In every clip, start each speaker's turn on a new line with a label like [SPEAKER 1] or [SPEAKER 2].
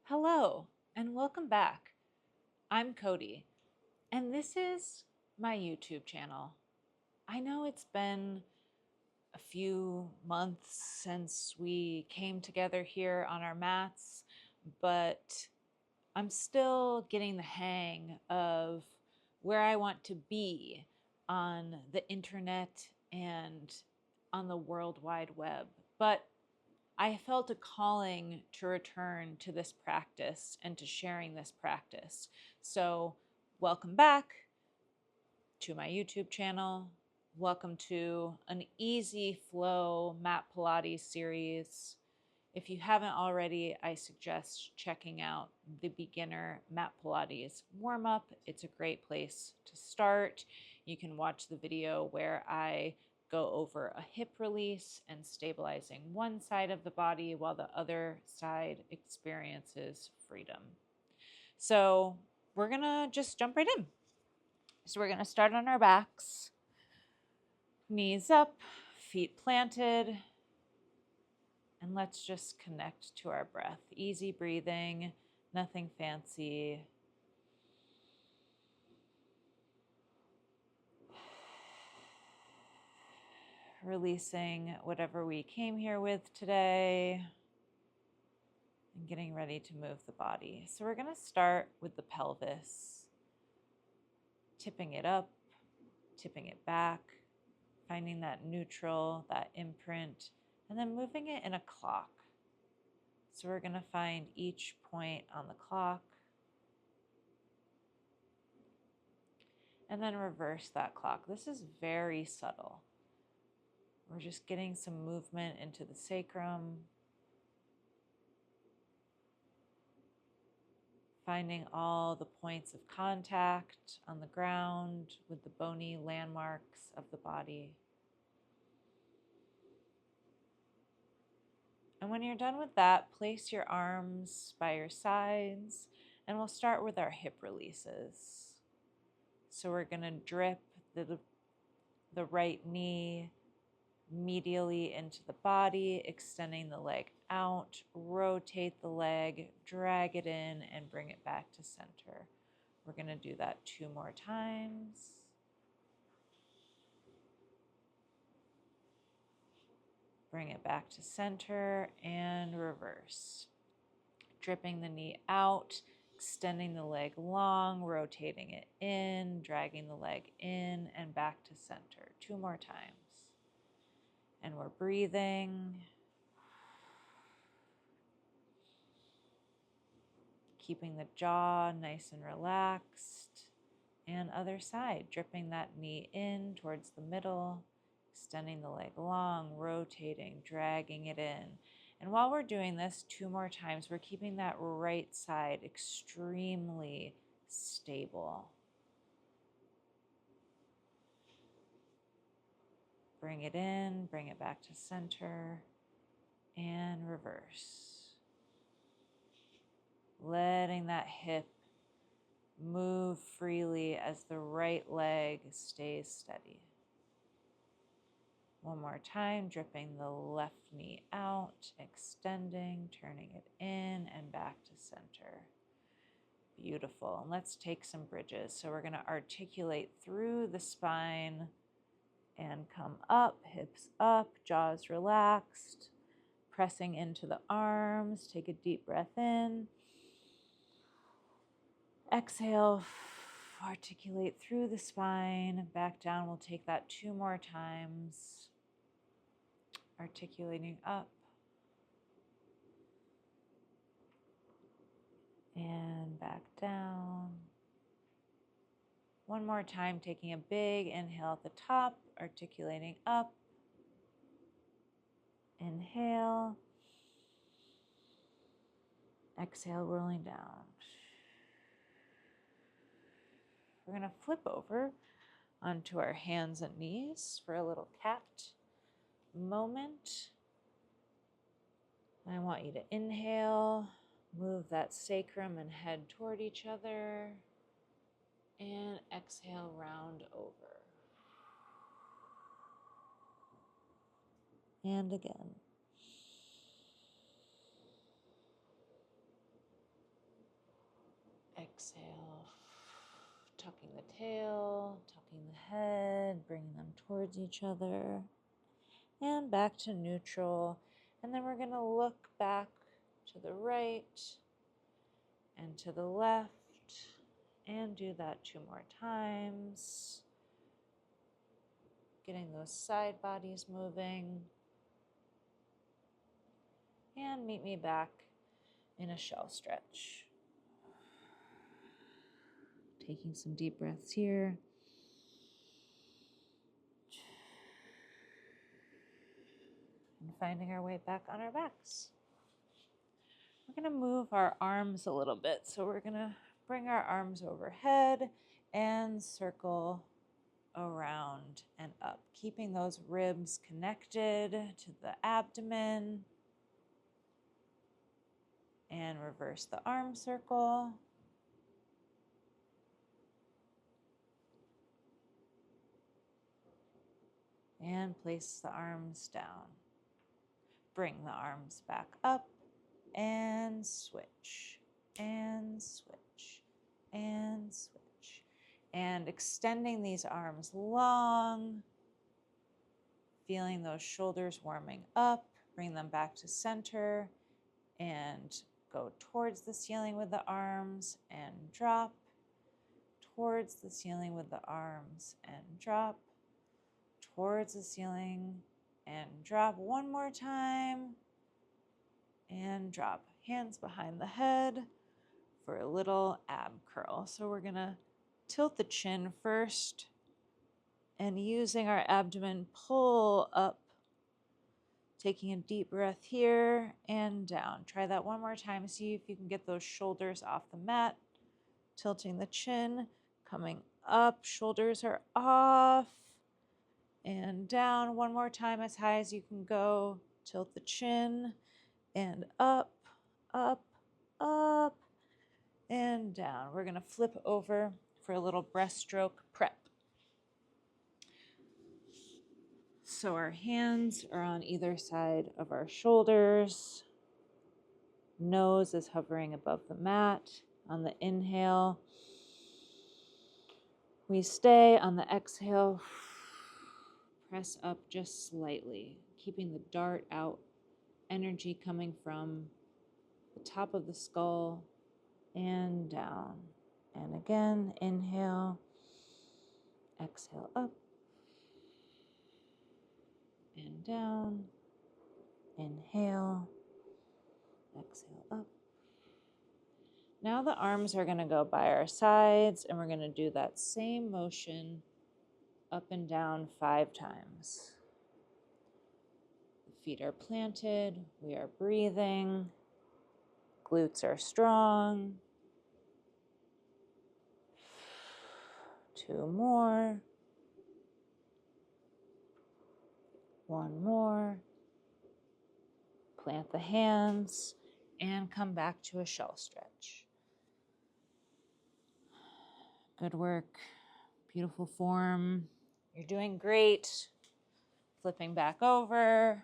[SPEAKER 1] Hello, and welcome back. I'm Cody, and this is my YouTube channel. I know it's been a few months since we came together here on our mats, but I'm still getting the hang of where I want to be on the internet and on the World Wide Web. But I felt a calling to return to this practice and to sharing this practice. So, welcome back to my YouTube channel. Welcome to an easy flow mat Pilates series. If you haven't already, I suggest checking out the beginner mat Pilates warm up. It's a great place to start. You can watch the video where I go over a hip release and stabilizing one side of the body while the other side experiences freedom. So we're gonna just jump right in. So we're gonna start on our backs, knees up, feet planted, and let's just connect to our breath. Easy breathing, nothing fancy. Releasing whatever we came here with today and getting ready to move the body. So we're going to start with the pelvis, tipping it up, tipping it back, finding that neutral, that imprint, and then moving it in a clock. So we're going to find each point on the clock and then reverse that clock. This is very subtle. We're just getting some movement into the sacrum, finding all the points of contact on the ground with the bony landmarks of the body. And when you're done with that, place your arms by your sides, and we'll start with our hip releases. So we're going to drip the right knee medially into the body, extending the leg out, rotate the leg, drag it in, and bring it back to center. We're going to do that 2 more times. Bring it back to center and reverse. Dripping the knee out, extending the leg long, rotating it in, dragging the leg in and back to center. 2 more times. And we're breathing. Keeping the jaw nice and relaxed. And other side, dripping that knee in towards the middle, extending the leg long, rotating, dragging it in. And while we're doing this 2 more times, we're keeping that right side extremely stable. Bring it in, bring it back to center, and reverse. Letting that hip move freely as the right leg stays steady. 1 more time, dripping the left knee out, extending, turning it in and back to center. Beautiful. And let's take some bridges. So we're going to articulate through the spine and come up, hips up, jaws relaxed, pressing into the arms. Take a deep breath in. Exhale, articulate through the spine, back down. We'll take that 2 more times. Articulating up and back down. 1 more time, taking a big inhale at the top, articulating up. Inhale. Exhale, rolling down. We're going to flip over onto our hands and knees for a little cat moment. I want you to inhale, move that sacrum and head toward each other, and exhale, round over. And again. tucking the tail, tucking the head, bringing them towards each other, and back to neutral. And then we're going to look back to the right and to the left and do that 2 more times. Getting those side bodies moving. And meet me back in a shell stretch. Taking some deep breaths here. And finding our way back on our backs. We're going to move our arms a little bit. So we're going to bring our arms overhead and circle around and up, keeping those ribs connected to the abdomen. And reverse the arm circle. And place the arms down. Bring the arms back up and switch, and switch, and switch. And extending these arms long, feeling those shoulders warming up. Bring them back to center and go towards the ceiling with the arms and drop, towards the ceiling with the arms and drop, towards the ceiling and drop. One more time and drop. Hands behind the head for a little ab curl. So we're gonna tilt the chin first and using our abdomen pull up, taking a deep breath here and down. Try that one more time. See if you can get those shoulders off the mat. Tilting the chin, coming up, shoulders are off and down. One more time, as high as you can go. Tilt the chin and up, up, up, and down. We're gonna flip over for a little breaststroke prep. So our hands are on either side of our shoulders. Nose is hovering above the mat. On the inhale, we stay. On the exhale, press up just slightly, keeping the dart out, energy coming from the top of the skull and down. And again, inhale, exhale up and down, inhale, exhale up. Now the arms are going to go by our sides and we're going to do that same motion up and down 5 times. The feet are planted, we are breathing, glutes are strong. 2 more. 1 more. Plant the hands and come back to a shell stretch. Good work. Beautiful form. You're doing great. Flipping back over.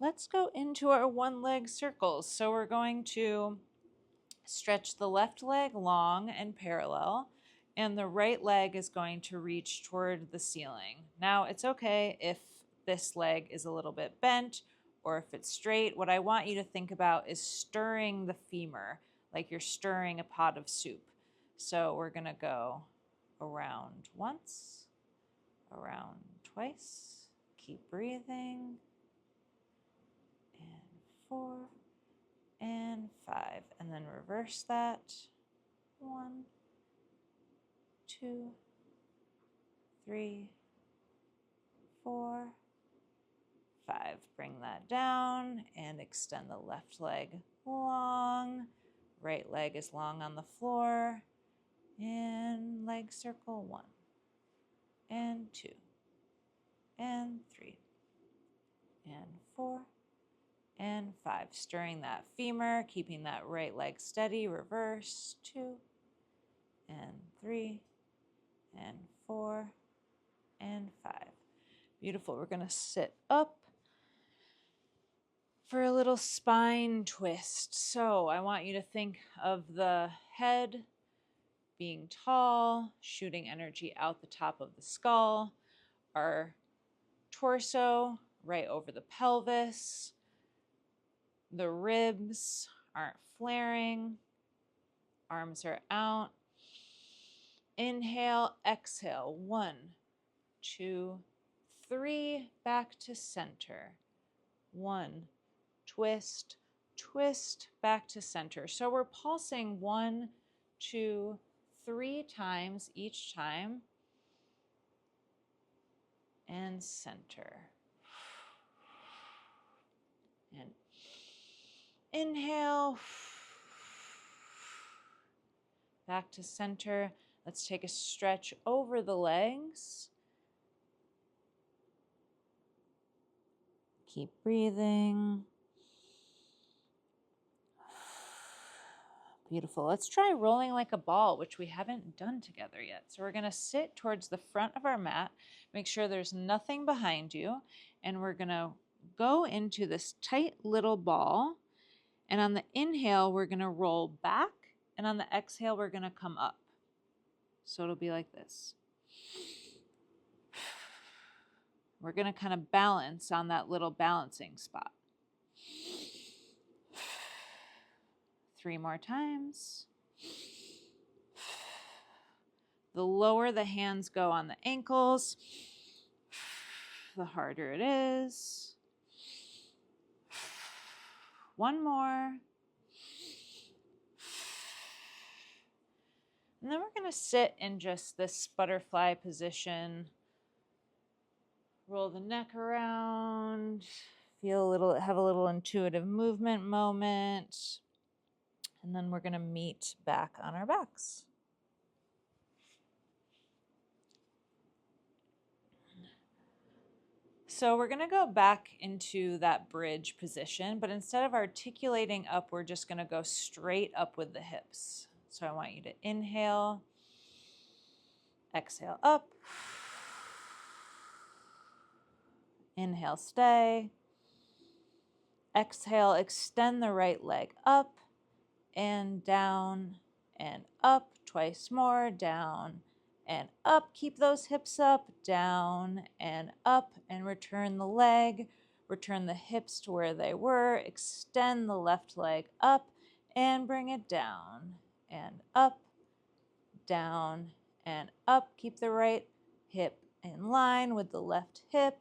[SPEAKER 1] Let's go into our 1-leg circles. So we're going to stretch the left leg long and parallel, and the right leg is going to reach toward the ceiling. Now, it's okay if this leg is a little bit bent or if it's straight. What I want you to think about is stirring the femur, like you're stirring a pot of soup. So we're gonna go around once, around twice, keep breathing, and 4, and 5, and then reverse that. 1, 2, 3, 4, 5. Bring that down and extend the left leg long. Right leg is long on the floor. And leg circle 1, and 2, and 3, and 4, and 5. Stirring that femur, keeping that right leg steady. Reverse 2, and 3, and 4, and 5. Beautiful. We're going to sit up for a little spine twist. So I want you to think of the head being tall, shooting energy out the top of the skull, our torso right over the pelvis, the ribs aren't flaring, arms are out. Inhale, exhale, 1, 2, 3, back to center. 1, twist, twist, back to center. So we're pulsing 1, 2, 3 times each time. And center. And inhale. Back to center. Let's take a stretch over the legs. Keep breathing. Beautiful. Let's try rolling like a ball, which we haven't done together yet. So we're going to sit towards the front of our mat. Make sure there's nothing behind you. And we're going to go into this tight little ball. And on the inhale, we're going to roll back. And on the exhale, we're going to come up. So it'll be like this. We're going to kind of balance on that little balancing spot. 3 more times. The lower the hands go on the ankles, the harder it is. 1 more. And then we're going to sit in just this butterfly position. Roll the neck around. Have a little intuitive movement moment. And then we're going to meet back on our backs. So we're going to go back into that bridge position, but instead of articulating up, we're just going to go straight up with the hips. So I want you to inhale, exhale up, inhale, stay, exhale, extend the right leg up and down and up, twice more, down and up. Keep those hips up, down and up, and return the leg. Return the hips to where they were. Extend the left leg up and bring it down and up, down and up. Keep the right hip in line with the left hip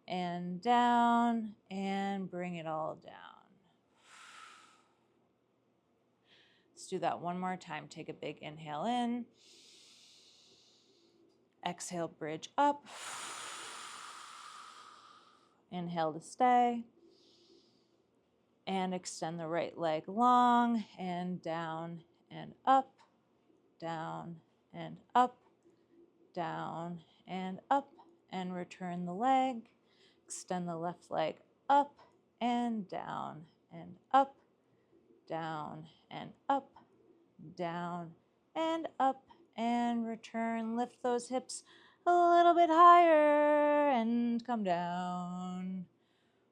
[SPEAKER 1] and down and bring it all down. Let's do that one more time. Take a big inhale in. Exhale, bridge up. Inhale to stay. And extend the right leg long and down and up, down and up, down and up, and return the leg. Extend the left leg up and down and up, down and up, down and up, and return. Lift those hips a little bit higher and come down.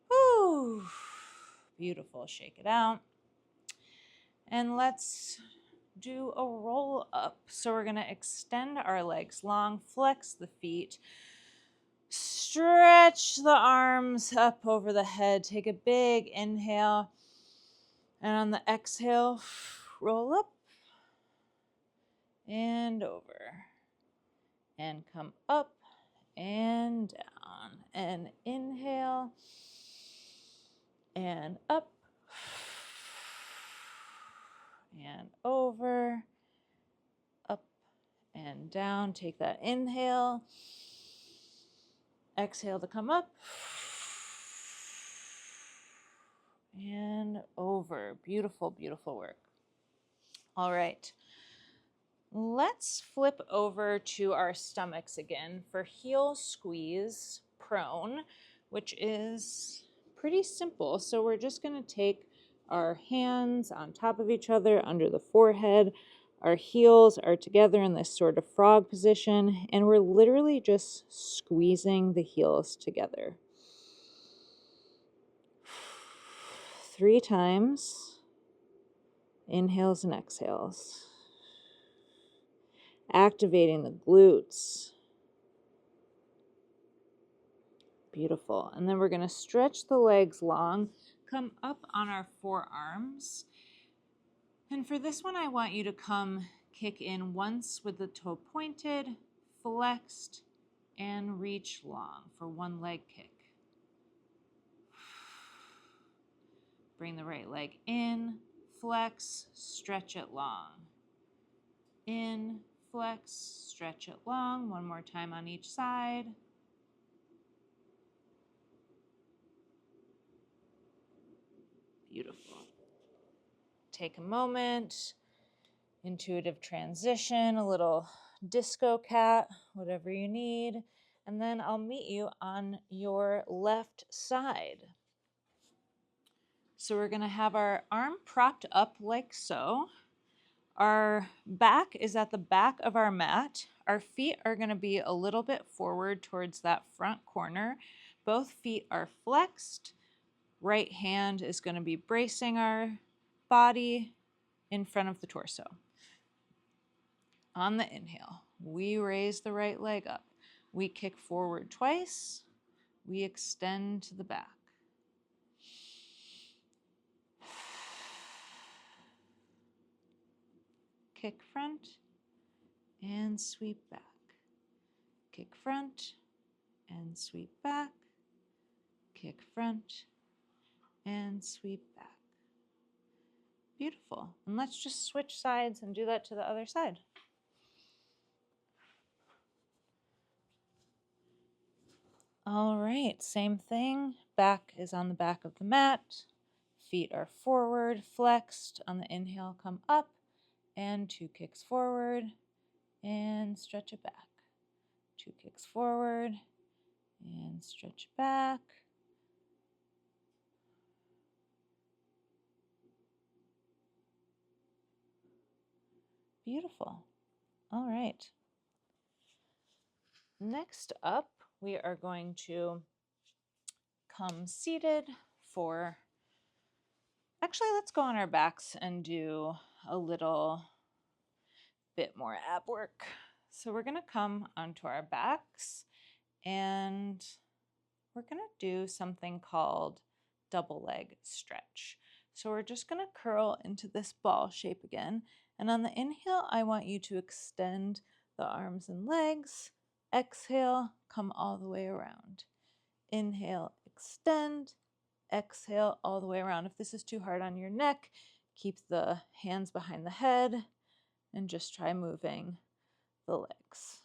[SPEAKER 1] Woo! Beautiful. Shake it out. And let's do a roll up. So we're going to extend our legs long, flex the feet, stretch the arms up over the head. Take a big inhale. And on the exhale, roll up and over and come up and down and inhale and up and over, up and down. Take that inhale, exhale to come up and over. Beautiful, beautiful work. All right. Let's flip over to our stomachs again for heel squeeze prone, which is pretty simple. So we're just going to take our hands on top of each other under the forehead. Our heels are together in this sort of frog position, and we're literally just squeezing the heels together. 3 times. Inhales and exhales. activating the glutes. Beautiful. And then we're going to stretch the legs long, come up on our forearms. And for this one, I want you to come kick in once with the toe pointed, flexed, and reach long for one leg kick. Bring the right leg in, flex, stretch it long. In, flex, stretch it long. One more time on each side. Beautiful. Take a moment, intuitive transition, a little disco cat, whatever you need, and then I'll meet you on your left side. So we're going to have our arm propped up like so. Our back is at the back of our mat. Our feet are going to be a little bit forward towards that front corner. Both feet are flexed. Right hand is going to be bracing our body in front of the torso. On the inhale, we raise the right leg up. We kick forward twice. We extend to the back. Kick front and sweep back. Kick front and sweep back. Kick front and sweep back. Beautiful. And let's just switch sides and do that to the other side. All right, same thing. Back is on the back of the mat. Feet are forward, flexed. On the inhale, come up and 2 kicks forward and stretch it back. 2 kicks forward and stretch it back. Beautiful. All right. Next up, we are going to come seated for, actually, let's go on our backs and do a little bit more ab work. So we're going to come onto our backs and we're going to do something called double leg stretch. So we're just going to curl into this ball shape again. And on the inhale, I want you to extend the arms and legs. Exhale, come all the way around. Inhale, extend. Exhale, all the way around. If this is too hard on your neck, keep the hands behind the head and just try moving the legs.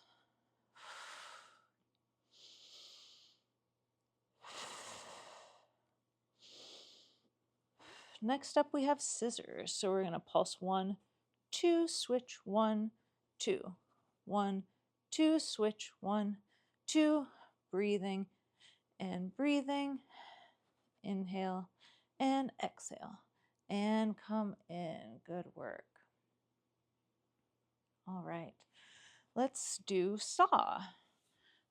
[SPEAKER 1] Next up, we have scissors. So we're going to pulse 1, 2, switch 1, 2. 1, 2, switch 1, 2. Breathing and breathing. Inhale and exhale. And come in. Good work. All right. Let's do saw.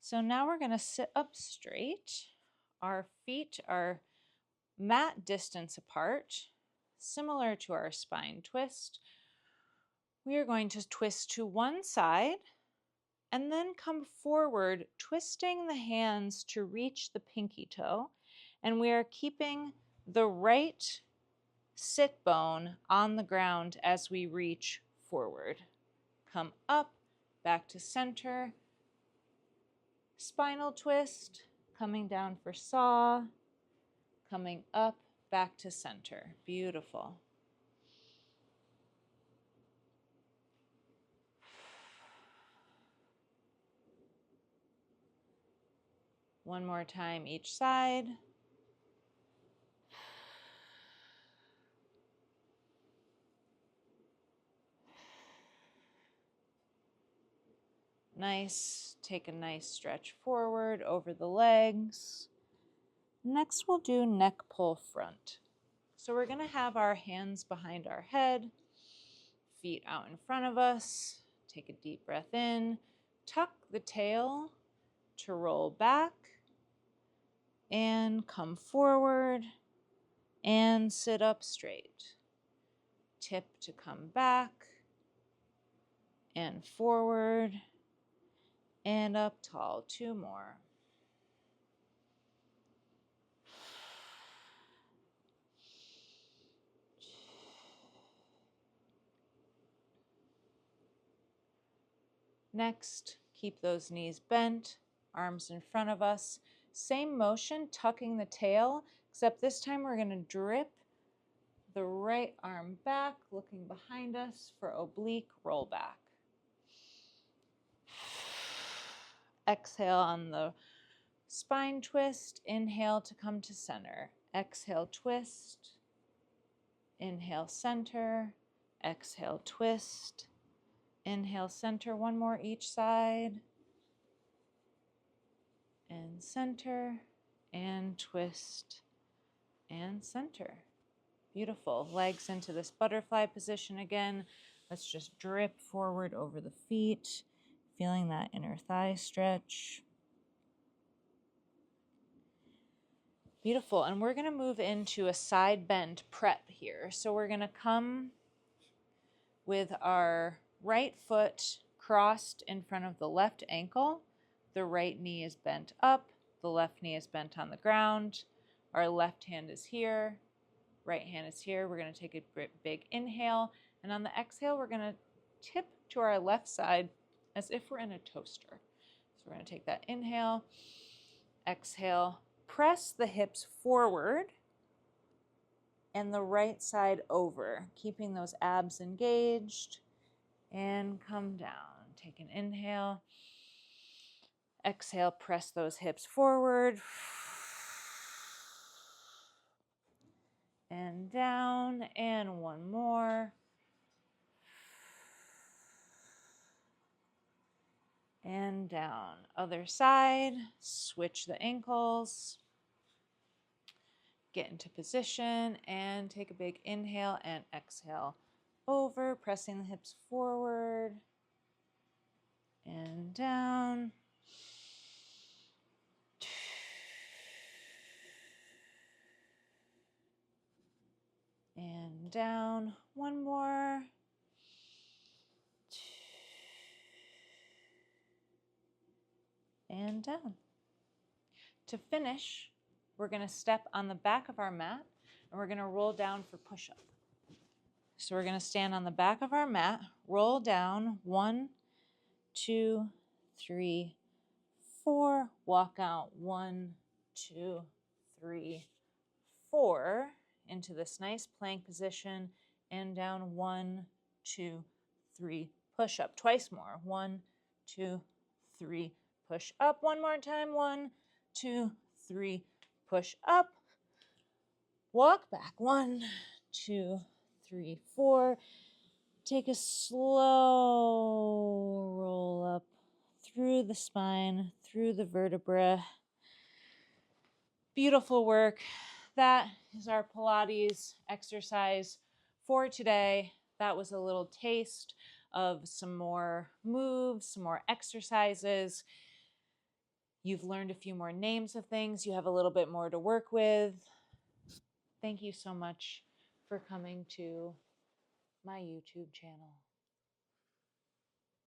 [SPEAKER 1] So now we're going to sit up straight. Our feet are mat distance apart, similar to our spine twist. We are going to twist to one side and then come forward, twisting the hands to reach the pinky toe. And we are keeping the right sit bone on the ground as we reach forward. Come up, back to center. Spinal twist, coming down for saw, coming up, back to center. Beautiful. One more time each side. Nice. Take a nice stretch forward over the legs. Next, we'll do neck pull front. So we're going to have our hands behind our head, feet out in front of us. Take a deep breath in. Tuck the tail to roll back and come forward and sit up straight. Tip to come back and forward and up tall. 2 more. Next, keep those knees bent, arms in front of us. Same motion, tucking the tail, except this time we're going to drip the right arm back, looking behind us for oblique roll back. Exhale on the spine twist. Inhale to come to center. Exhale, twist. Inhale, center. Exhale, twist. Inhale, center. 1 more each side. And center. And twist. And center. Beautiful. Legs into this butterfly position again. Let's just drip forward over the feet. Feeling that inner thigh stretch. Beautiful. And we're going to move into a side bend prep here. So we're going to come with our right foot crossed in front of the left ankle. The right knee is bent up. The left knee is bent on the ground. Our left hand is here. Right hand is here. We're going to take a big inhale. And on the exhale, we're going to tip to our left side as if we're in a toaster. So we're going to take that inhale, exhale, press the hips forward and the right side over, keeping those abs engaged, and come down. Take an inhale, exhale, press those hips forward, and down, and 1 more. And down. Other side, switch the ankles. Get into position and take a big inhale and exhale over, pressing the hips forward and down. And down. 1 more. And down. To finish, we're going to step on the back of our mat and we're going to roll down for push-up. So we're going to stand on the back of our mat, roll down, 1, 2, 3, 4, walk out, 1, 2, 3, 4, into this nice plank position, and down, 1, 2, 3, push up, twice more, 1, 2, 3, push up, 1 more time, 1, 2, 3, push up, walk back, 1, 2, 3, 4, take a slow roll up through the spine, through the vertebra. Beautiful work. That is our Pilates exercise for today. That was a little taste of some more moves, some more exercises. You've learned a few more names of things. You have a little bit more to work with. Thank you so much for coming to my YouTube channel.